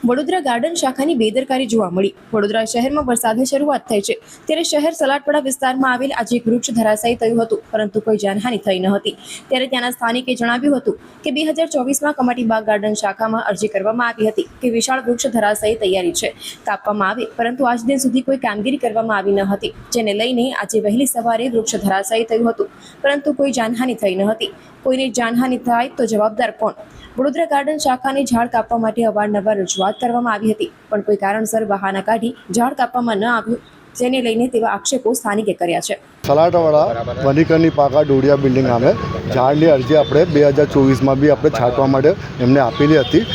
Vadodara garden શાખાની બેદરકારી જોવા મળી। વડોદરા શહેરમાં વરસાદની શરૂઆત થઈ છે ત્યારે શહેર સલાટપડા વિસ્તારમાં આવેલ આજે એક વૃક્ષ ધરાશાયી થયું હતું, પરંતુ કોઈ જાનહાનિ થઈ ન હતી। ત્યારે ત્યાંના સ્થાનિકે જણાવ્યું હતું કે 2024માં કમાટીબાગ ગાર્ડન શાખામાં અરજી કરવામાં આવી હતી કે વિશાળ વૃક્ષ ધરાશાયી તૈયારી છે, કાપવામાં આવે, પરંતુ આજ દિન સુધી કોઈ કામગીરી કરવામાં આવી ન હતી, જેને લઈને આજે વહેલી સવારે વૃક્ષ ધરાશાયી થયું હતું, પરંતુ કોઈ જાનહાનિ થઈ ન હતી। કોઈને જાનહાનિ થાય તો જવાબદાર કોણ? વડોદરા ગાર્ડન શાખાને ઝાડ કાપવા માટે અવારનવાર રજૂઆત કરવામાં આવી હતી, પણ કોઈ કારણસર બહાના કાઢી ઝાડ કાપવામાં ન આવ્યું, જેને લઈને તેવા આક્ષેપો સ્થાનિકે કર્યા છે। સલાટવાળા વનીકરની પાકા ડોડિયા બિલ્ડિંગ સામે ઝાડની અરજી આપણે 2024માં બી આપણે છાંટવા માટે એમને આપેલી હતી,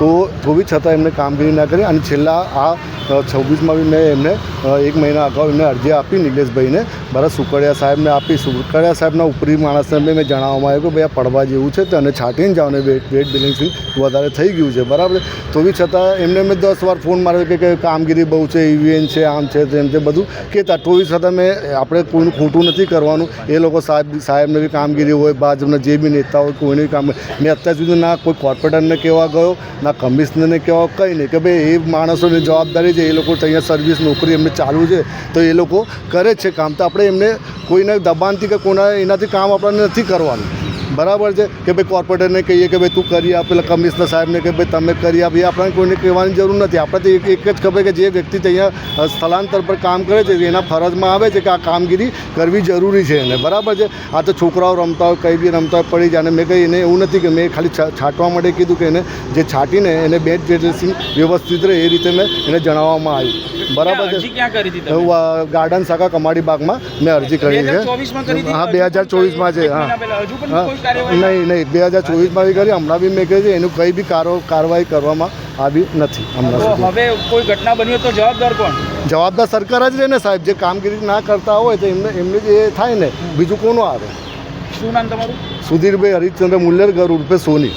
તો બી છતાં એમને કામગીરી ના કરી અને છેલ્લા આ 26માં બી મેં એમને 1 મહિના અગાઉ એમને અરજી આપી નિલેશભાઈને, બરાબર, સુકડિયા સાહેબને આપી। સુકડિયા સાહેબના ઉપરી માણસને બી મેં જણાવવામાં આવ્યું કે ભાઈ આ પડવા જેવું છે તો અને છાંટીને જાઓ ને વેટ બેલેન્સિંગ વધારે થઈ ગયું છે, બરાબર, તો બી છતાં એમને મેં 10 વાર ફોન માર્યો કે કામગીરી બહુ છે, ઇવીએન છે, આમ છે તેમ છે બધું કહેતા, તો બી છતાં મેં આપણે કોઈનું ખોટું નથી કરવાનું, એ લોકો સાહેબને બી કામગીરી હોય, ભાજપના જે બી નેતા હોય કોઈની કામ, મેં અત્યાર સુધી ના કોઈ કોર્પોરેટરને કહેવા ગયો ના કમિશનરને કહેવા, કંઈ નહીં, કે ભાઈ એ માણસોની જવાબદારી છે, એ લોકો અહીંયા સર્વિસ નોકરી એમને ચાલુ છે તો એ લોકો કરે છે કામ, તો આપણે એમને કોઈને દબાણથી કે કોના એનાથી કામ આપણને નથી કરવાનું, બરાબર છે, કે ભાઈ કોર્પોરેટરને કહીએ કે ભાઈ તું કરી આપ, પેલા કમિશનર સાહેબને કે ભાઈ તમે કરી આપ, એ આપણને કોઈને કહેવાની જરૂર નથી। આપણે તો એક જ ખબર કે જે વ્યક્તિ અહીંયા સ્થળાંતર પર કામ કરે છે એના ફરજમાં આવે છે કે આ કામગીરી કરવી જરૂરી છે એને, બરાબર છે। આ તો છોકરાઓ રમતા હોય, કંઈ બી રમતા હોય પડી જાય, અને મેં કંઈ એને એવું નથી કે મેં ખાલી છાંટવા માટે કીધું કે એને જે છાંટીને એને બેડ ડ્રેસિંગ વ્યવસ્થિત રહે એ રીતે મેં એને જણાવવામાં આવ્યું, બરાબર છે। ગાર્ડન શાખા કમાટીબાગમાં મેં અરજી કરી છે, હા 2024માં છે, હા નહીં 2024માં બી કરી, હમણાં બી મેં કહ્યું છે, એનું કંઈ બી કાર્યવાહી કરવામાં આવી નથી હમણાં સુધી। હવે કોઈ ઘટના બની હોય તો જવાબદાર કોણ? જવાબદાર સરકાર જ રહે ને સાહેબ, જે કામગીરી ના કરતા હોય તો એમને જે થાય ને, બીજું કોનું આવે? શું નામ તમારું? સુધીરભાઈ હરિશ્ચંદ્ર મુલ્લર, ઘર ઉર્ફે સોની।